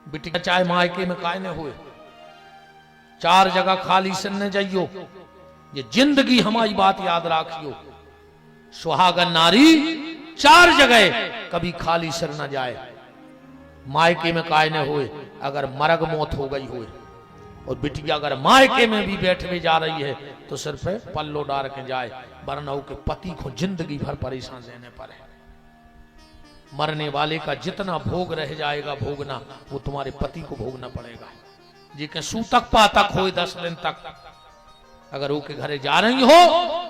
बिटिया चाहे मायके में काय न हुए, 4 जगह खाली सिर न जाइयो, ये जिंदगी हमारी बात याद राखियो। सुहागन नारी 4 जगह कभी खाली सिर न जाए, मायके में काय न हुए, अगर मरग मौत हो गई हुए, और बिटिया अगर मायके में भी बैठने जा रही है तो सिर पे पल्लो डाल के जाए, वरना के पति को जिंदगी भर परेशान रहने पर है। मरने वाले का जितना भोग रह जाएगा भोगना, वो तुम्हारे पति को भोगना पड़ेगा। जी के सूतक पातक हो 10 दिन तक, अगर वो के घरे जा रही हो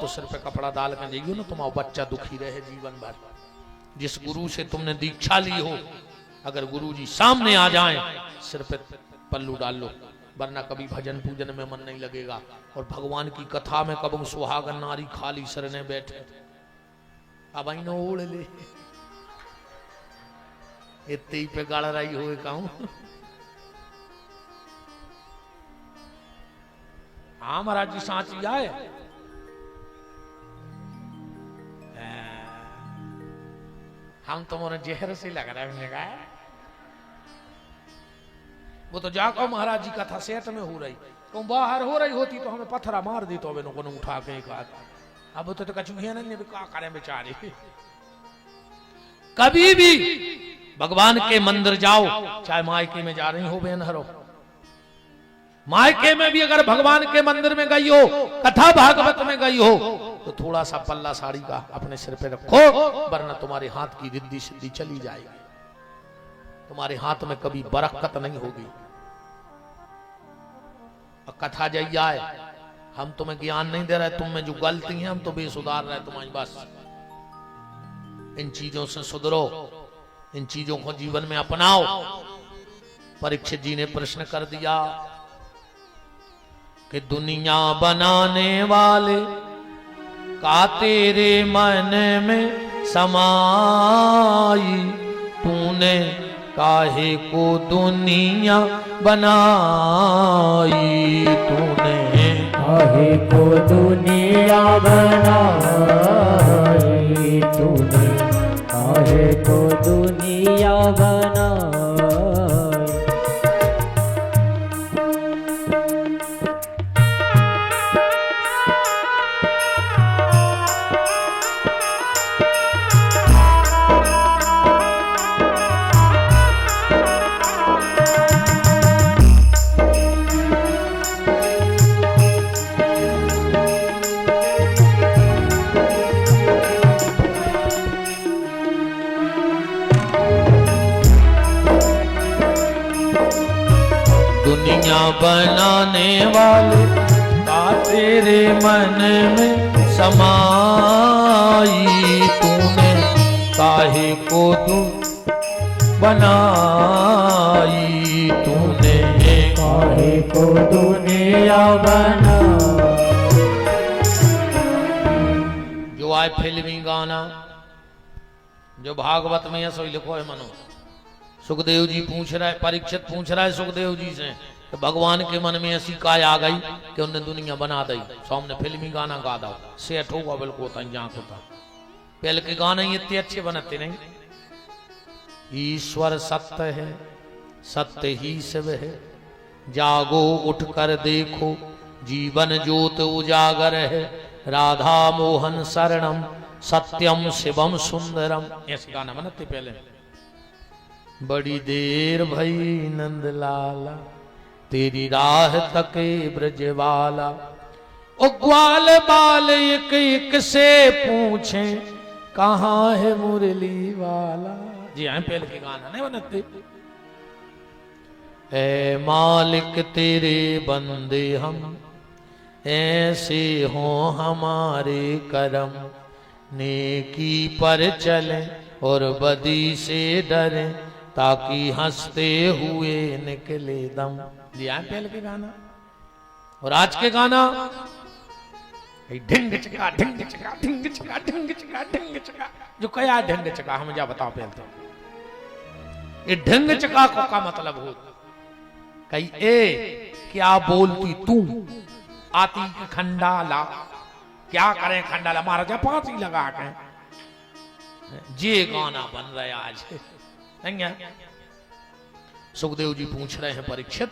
तो सिर पे कपड़ा डाल कर जाइयो ना, तुम्हारा बच्चा दुखी रहे जीवन भर। जिस गुरु से तुमने दीक्षा ली हो, अगर गुरु जी सामने आ जाएं, सिर पे पल्लू डाल लो, वरना कभी भजन पूजन में मन नहीं लगेगा। और भगवान की कथा में कब सुहागन नारी खाली सिर ने बैठे, अब आई नो ओढ़ ले, इतने ही पे गाड़ रही हुए कहूं। हाँ महाराज जी सांची आए, हम तुम्हारे जहर से लग रहा है। वो तो जाको महाराज जी का था सेट में हो रही, तुम बाहर हो रही होती तो हमें पत्थरा मार दी, तो को उठा के अब तो कछु नहीं क्या करें बेचारे। कभी भी भगवान के मंदिर जाओ, चाहे मायके में जा रही हो बेनहरो, मायके में भी अगर भगवान के मंदिर में गई हो, कथा भागवत में गई हो, तो थोड़ा सा पल्ला साड़ी का अपने सिर पे रखो, वरना तुम्हारे हाथ की रिद्धि सिद्धि चली जाएगी, तुम्हारे हाथ में कभी बरकत नहीं होगी। और कथा जाइए, हम तुम्हें ज्ञान नहीं दे रहे, तुम में जो गलती है हम तो बेसुधार रहे तुम्हारी, बस इन चीजों से सुधरो, इन चीजों को जीवन में अपनाओ। परीक्षित जी ने प्रश्न कर दिया कि दुनिया बनाने वाले का तेरे मन में समाई, तूने काहे को दुनिया बनाई, तूने काहे को दुनिया बनाई, तूने काहे को दुनिया बनाई। दुनिया बनाने वाले का तेरे मन में समाई, तूने काहे को तू बनाई, तूने काहे को दुनिया बनाई। जो आए फिल्मी गाना, जो भागवत में सो लिखो है मनो। सुखदेव जी पूछ रहा है, परीक्षित पूछ रहा है सुखदेव जी से, तो भगवान के मन में ऐसी काय आ गई कि उन्होंने दुनिया बना दी, सामने फिल्मी गाना गा दो, सेठ होगा बिल्कुल होता। पहले के गाने इतने अच्छे बनते नहीं। ईश्वर सत्य है, सत्य ही शिव है, जागो उठकर देखो, जीवन ज्योत उजागर है, राधा मोहन शरणम सत्यम शिवम सुंदरम, ऐसे गाना बनते पहले। बड़ी देर भई नंद लाला, तेरी राह तके ब्रजवाला, ओ ग्वाल बाल एक एक से पूछे, कहाँ है मुरली वाला। जी हाँ, पहले के गाना नहीं बनते। ए मालिक तेरे बंदे हम, ऐसे हो हमारे करम, नेकी पर चले और बदी से डरे, ताकि हंसते हुए निकले दम। लिया पहले के गाना। और आज के गाना ढिंग चका ढिंग चका ढिंग चका ढिंग चका ढिंग चका, जो कया ढिंग चका हम जा बताओ पहले तो। ये ढिंग चका को का मतलब हो कही ए क्या बोलती तू, आती के खंडाला, क्या करें खंडाला, महाराजा फांसी लगा के। ये गाना बन रहा है आज। सुखदेव जी पूछ रहे हैं, परीक्षित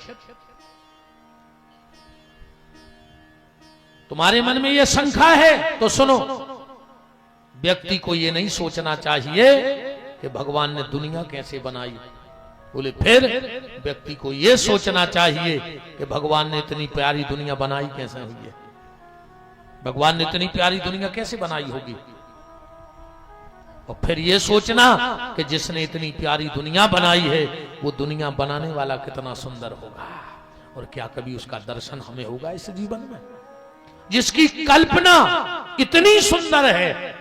तुम्हारे मन में यह शंका है तो सुनो, व्यक्ति को यह नहीं सोचना चाहिए कि भगवान ने दुनिया कैसे बनाई। बोले फिर व्यक्ति को यह सोचना चाहिए कि भगवान ने इतनी प्यारी दुनिया बनाई कैसे हुई है, भगवान ने इतनी प्यारी दुनिया कैसे बनाई होगी। और फिर यह सोचना कि जिसने इतनी प्यारी दुनिया बनाई है वो दुनिया बनाने वाला कितना सुंदर होगा, और क्या कभी उसका दर्शन हमें होगा इस जीवन में। जिसकी कल्पना इतनी सुंदर है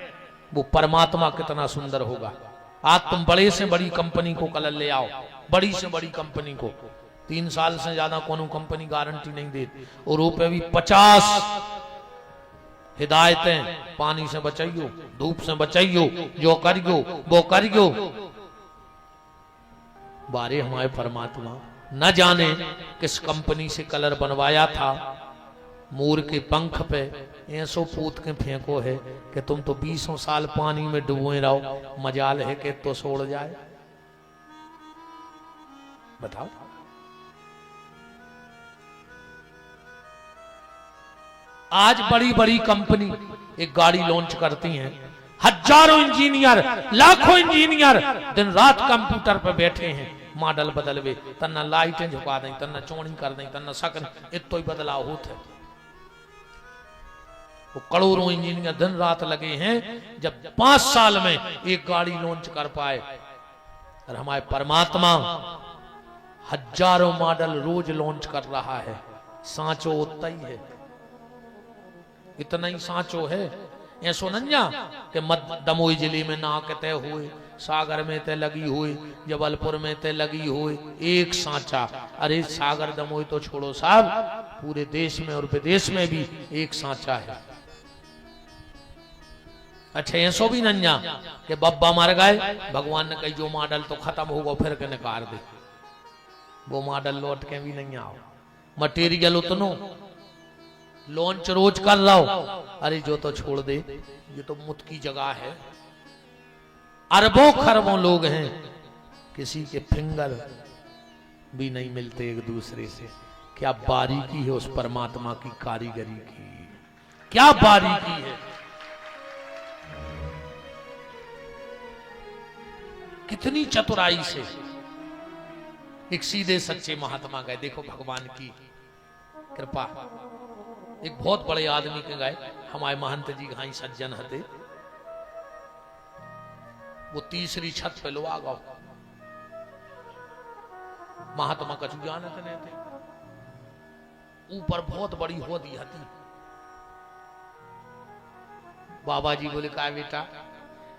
वो परमात्मा कितना सुंदर होगा। आज तुम बड़े से बड़ी कंपनी को कल ले आओ, बड़ी से बड़ी कंपनी को, 3 साल से ज्यादा कोनो कंपनी गारंटी नहीं देती, और रुपए भी 50 हिदायतें, पानी से बचाइयो, धूप से बचाइयो, जो करियो वो करियो। बारे हमारे परमात्मा न जाने किस कंपनी से कलर बनवाया था, मोर के पंख पे ऐसो पूत के फेंको है कि तुम तो 20 साल पानी में डूबे रहो, मजाल है कि तो छोड़ जाए। बताओ, आज बड़ी बड़ी कंपनी एक गाड़ी लॉन्च करती हैं, हजारों इंजीनियर, लाखों इंजीनियर दिन रात कंप्यूटर पर बैठे हैं, मॉडल बदलवे, तन्ना लाइटें झुका दें, तन्ना चौड़ी कर दें, तन्ना सकन, इतो ही बदलाव होते। वो करोड़ों इंजीनियर दिन रात लगे हैं, जब 5 साल में एक गाड़ी लॉन्च कर पाए। और हमारे परमात्मा हजारों मॉडल रोज लॉन्च कर रहा है। सांचो उतना ही है, इतना ही सांचो है। ऐसो नंजा कि दमोई जिले में नाक तय हुए, सागर में तय लगी हुई, जबलपुर में तय लगी हुई, एक सांचा। अरे सागर दमोई तो छोड़ो साहब, पूरे देश में और विदेश में भी एक सांचा है। अच्छा ऐसो भी नंजा कि बब्बा मर गए, भगवान ने कही जो मॉडल तो खत्म होगा फिर के निकाल दे, वो मॉडल लौट के भी नहीं आओ। मटेरियल उतनो लॉन्च रोज कर रहा हो, अरे जो तो छोड़ दे, ये तो मुत की जगह है। अरबों खरबों लोग हैं, किसी के फिंगर भी नहीं मिलते एक दूसरे से। क्या बारीकी है उस परमात्मा की कारीगरी की, क्या बारीकी है, कितनी चतुराई से। एक सीधे सच्चे महात्मा गए, देखो भगवान की कृपा। एक बहुत बड़े आदमी के गए, हमारे महंत जी घाई सज्जन हते, वो तीसरी छत पे लो आ गो, महात्मा कछु जानत नहीं थे। ऊपर बहुत बड़ी होदी हती। बाबा जी बोले का बेटा,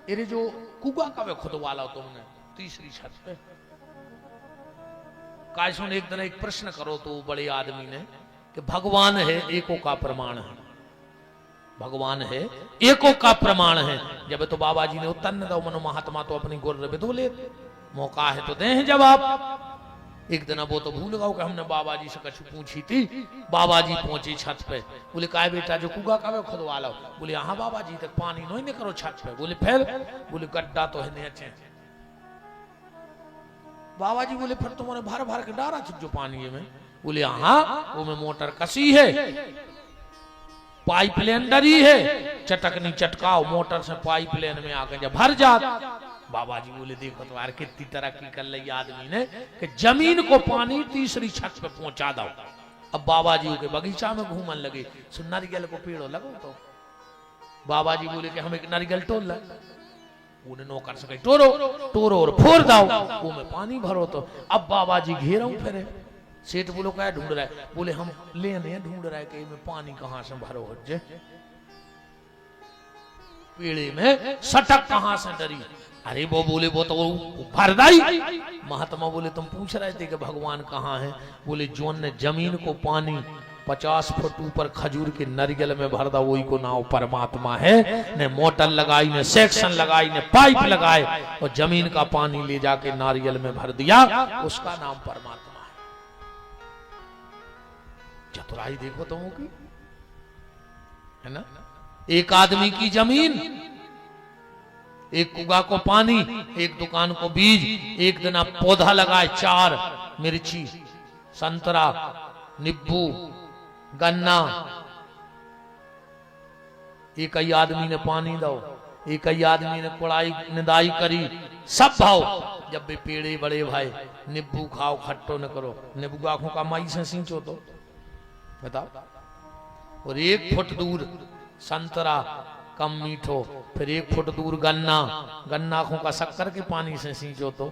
अरे जो कुआ कब खुदवाला तुमने तीसरी छत पे। कायसुन एक दिन एक प्रश्न करो तो बड़े आदमी ने कि भगवान है एको का प्रमाण है, भगवान है एको का प्रमाण है। जब तो बाबा जी ने उत्तर न दो, मनो महात्मा तो अपनी गुर्र बिदो ले, मौका है तो दे जवाब। एक दिन वो तो भूल गए कि हमने बाबा जी से कुछ पूछी थी। बाबा जी पहुंचे छत पे, बोले का बेटा जो कुआ कब खुदवाला? बोले हाँ बाबा जी, तक पानी नहीं न करो छत पे। बोले फिर? बोले गड्ढा तो है अच्छे। बाबा जी बोले फिर तुम्हारे भर भर के डारा जो पानी में? बोले हाँ, वो में मोटर कसी है, पाइप लाइन डरी है, चटकनी चटकाओ मोटर से पाइप लाइन में आकर जब भर जात। बाबा जी बोले देखो तो यार कितनी तरक्की कर ली आदमी ने कि जमीन को पानी तीसरी छत पे पहुंचा दो। अब बाबा जी के बगीचा में घूमन लगे, सो नारियल को पेड़ो लगो। तो बाबा जी बोले कि हम एक नारियल तोड़ ले, उन्हें नौकर से टोरो टोरो और फोड़ दाओ, वो में पानी भरो। तो अब बाबा जी घेरा फिर सेठ बोलो क्या ढूंढ रहा है? बोले हम लेने ढूंढ रहा है कि में पानी कहां से भरो हो जे, पेड़े में सटक कहां से डरी। अरे वो बोले वो तो भरदाई। महात्मा बोले तुम पूछ रहे थे कि भगवान कहाँ है? बोले जोन ने जमीन को पानी 50 फुट ऊपर खजूर के नारियल में भर दा, वही को नाम परमात्मा है। ने मोटर लगाई, ने सेक्शन लगाई, ने पाइप लगाए और जमीन का पानी ले जाके नारियल में भर दिया, उसका नाम परमात्मा है। चतुराई देखो तुम की, है ना? एक आदमी की जमीन, एक कुआ को पानी, एक दुकान को बीज, एक दिन आप पौधा लगाए 4, मिर्ची, संतरा, नींबू, गन्ना। एक ही आदमी ने पानी दो, एक ही आदमी ने कुड़ाई निदाई करी, सब भाव। जब भी पेड़े बड़े भाई नींबू खाओ खट्टो न करो, नींबू आंखों का माई से सींचो तो बताओ। और 1 फुट दूर संतरा कम मीठो, फिर 1 फुट दूर गन्ना, गन्ना आंखों का शक्कर के पानी से सींचो तो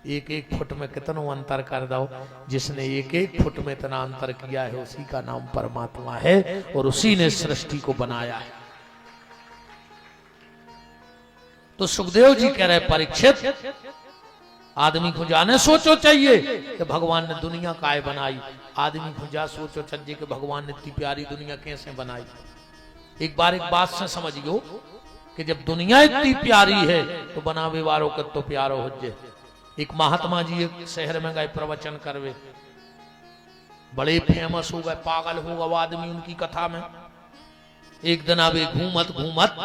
1-1 फुट में कितना अंतर कर दो। जिसने 1-1 फुट में इतना अंतर किया है उसी का नाम परमात्मा है और उसी ने सृष्टि को बनाया है। तो सुखदेव जी कह रहे परीक्षित, आदमी को जाने सोचो चाहिए कि भगवान ने दुनिया काय बनाई। आदमी को जा सोचो चाहिए कि भगवान ने इतनी प्यारी दुनिया कैसे बनाई। एक बार एक बात से समझियो कि जब दुनिया इतनी प्यारी है तो बनावे वालों का तो प्यारो हो जाए। एक महात्मा जी एक शहर में गए प्रवचन करवे, बड़े फेमस हो गए, पागल हो गए आदमी उनकी कथा में। एक दिन अब घूमत घूमत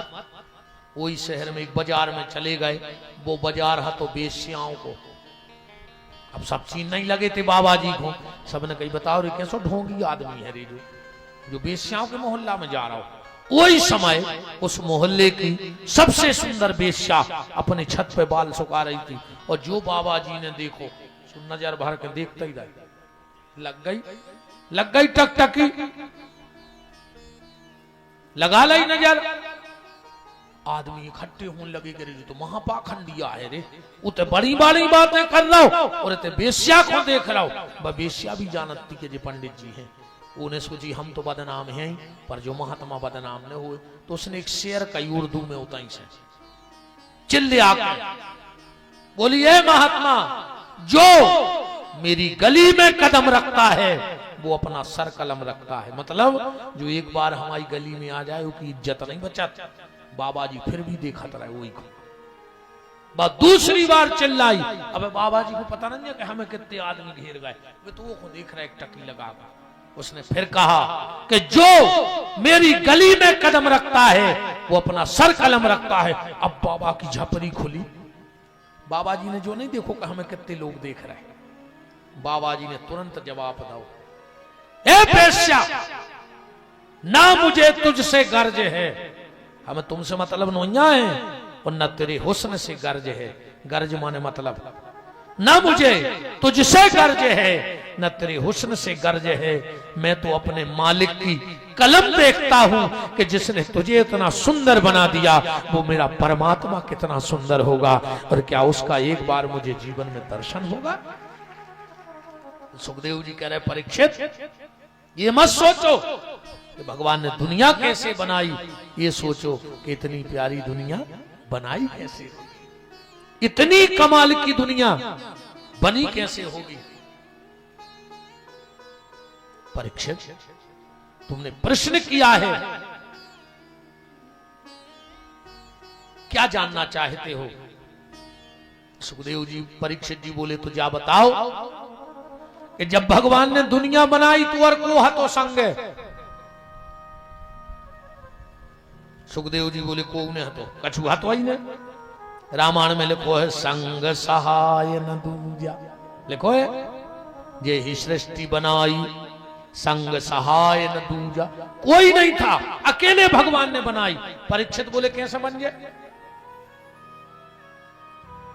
वही शहर में एक बाजार में चले गए। वो बाजार है तो बेश्याओं को, अब सब चीज नहीं लगे थे बाबा जी को। सबने कही बताओ रे कैसो ढोंगी आदमी है रे जो बेश्याओं के मोहल्ला में जा रहा हो। वही समय उस मोहल्ले की सबसे सुंदर बेश्या अपने छत पे बाल सुखा रही थी और जो बाबा जी ने देखो नजर भर के देखते ही रहे। लग गई टकटकी, लगा ली नजर। आदमी इकट्ठे होने लगे कि तो महापाखंडिया है रे, उते बड़ी बड़ी बातें कर रहा हो और इतने बेश्या को देख रहा हो। बेश्या भी जानती के जो पंडित जी हैं उन्हें सोची हम तो बदनाम हैं ही, पर जो महात्मा बदनाम न हुए। तो उसने एक शेर कई उर्दू में उताई से चिल्ले आकर बोली, है महात्मा जो मेरी गली में कदम रखता है वो अपना सर कलम रखता है। मतलब जो एक बार हमारी गली में आ जाए उसकी इज्जत नहीं बचत। बाबा जी फिर भी देखा रहे वही को। दूसरी बार चिल्लाई, अब बाबा जी को पता नहीं है कि हमें कितने आदमी घेर गए, वे तो वो को देख रहे एक टकी लगा। उसने फिर कहा कि जो मेरी गली में कदम रखता है वो अपना सर कलम रखता है। अब बाबा की झपरी खुली। बाबा जी ने जो नहीं देखो कि हमें कितने लोग देख रहे हैं। बाबा जी ने तुरंत जवाब दो, ए बेश्या, ना मुझे तुझसे गर्ज है, हमें तुमसे मतलब नोइया है, और न तेरे हुस्न से गर्ज है। गर्ज माने मतलब, न मुझे तुझसे गर्ज है न तेरे हुस्न से गर्ज है। मैं तो अपने मालिक की कलम देखता हूं कि जिसने तुझे इतना सुंदर बना दिया वो मेरा परमात्मा कितना सुंदर होगा, और क्या उसका एक बार मुझे जीवन में दर्शन होगा। सुखदेव जी कह रहे परीक्षित, ये मत सोचो कि भगवान ने दुनिया कैसे बनाई, ये सोचो कि इतनी प्यारी दुनिया बनाई कैसे, इतनी कमाल की दुनिया बनी कैसे होगी। परीक्षित, तुमने प्रश्न किया है, क्या जानना चाहते हो। सुखदेव जी परीक्षित जी बोले, तो जा बताओ कि जब भगवान ने दुनिया बनाई तो और को हतो संग। सुखदेव जी बोले, को ने हतो, कछु हतो ही ने। रामायण में लिखो है संग सहाय न दूजा, लिखो है ये ही सृष्टि बनाई संग सहाय न दूजा, कोई नहीं था, अकेले भगवान ने बनाई। परीक्षित बोले कैसे बन गए।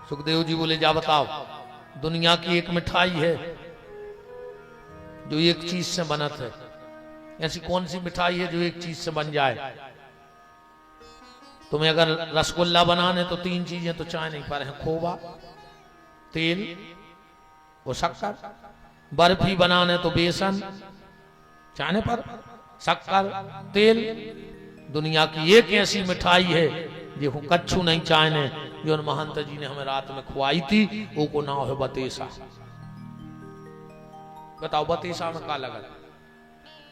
सुखदेव जी बोले, जा बताओ, दुनिया की एक मिठाई है जो एक चीज से बनत है। ऐसी कौन सी मिठाई है जो एक चीज से बन जाए। तुम्हें अगर रसगुल्ला बनाने तो 3 चीजें तो चाहे नहीं पर है, खोवा, तेल, वो शक्कर। बर्फी बनाने तो बेसन, चाहने पर शक्कर, तेल। दुनिया की एक ऐसी मिठाई है देखो कच्छु नहीं चाहने, जो महंत जी ने हमें रात में खुआई थी, वो को नाम है बतेसा। बताओ बतेसा में क्या लगा।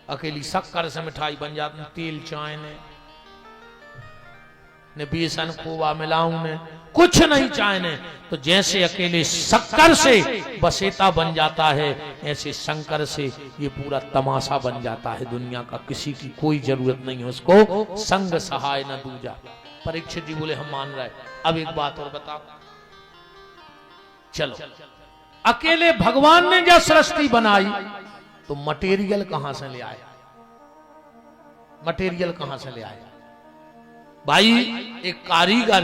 अकेली शक्कर से मिठाई बन जाती, तेल चाहने ने बेसन खोवा मिलाऊं ने कुछ नहीं चाहने। तो जैसे अकेले शक्कर से बसेता बन जाता है, ऐसे शंकर से ये पूरा तमाशा बन जाता है दुनिया का। किसी की कोई जरूरत नहीं है उसको, संग सहाय न दूजा। परीक्षित जी बोले, हम मान रहे। अब एक बात और बताओ, चलो अकेले भगवान ने जब सृष्टि बनाई तो मटेरियल कहां से ले आया? मटेरियल कहां से ले आया? भाई एक कारीगर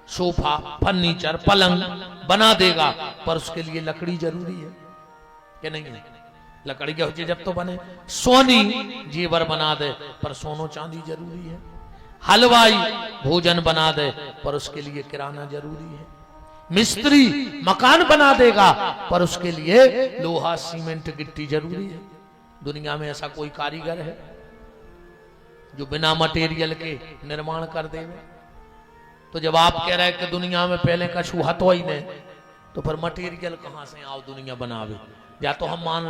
सोफा, फर्नीचर, पलंग बना देगा, पर उसके लिए लकड़ी जरूरी है कि नहीं है? लकड़ी के होचे जब तो बने। सोनी जेवर बना दे, पर सोनो चांदी जरूरी है। हलवाई भोजन बना दे, पर उसके लिए किराना जरूरी है। मिस्त्री मकान बना देगा, पर उसके लिए लोहा, सीमेंट, गिट्टी जरूरी है। दुनिया में ऐसा कोई कारीगर है जो बिना मटेरियल के निर्माण कर देवे? तो जब आप कह रहे हैं कि दुनिया में पहले कछु हतो ही नहीं, तो फिर मटेरियल कहां से आओ दुनिया बनावे? या तो हम मान रहे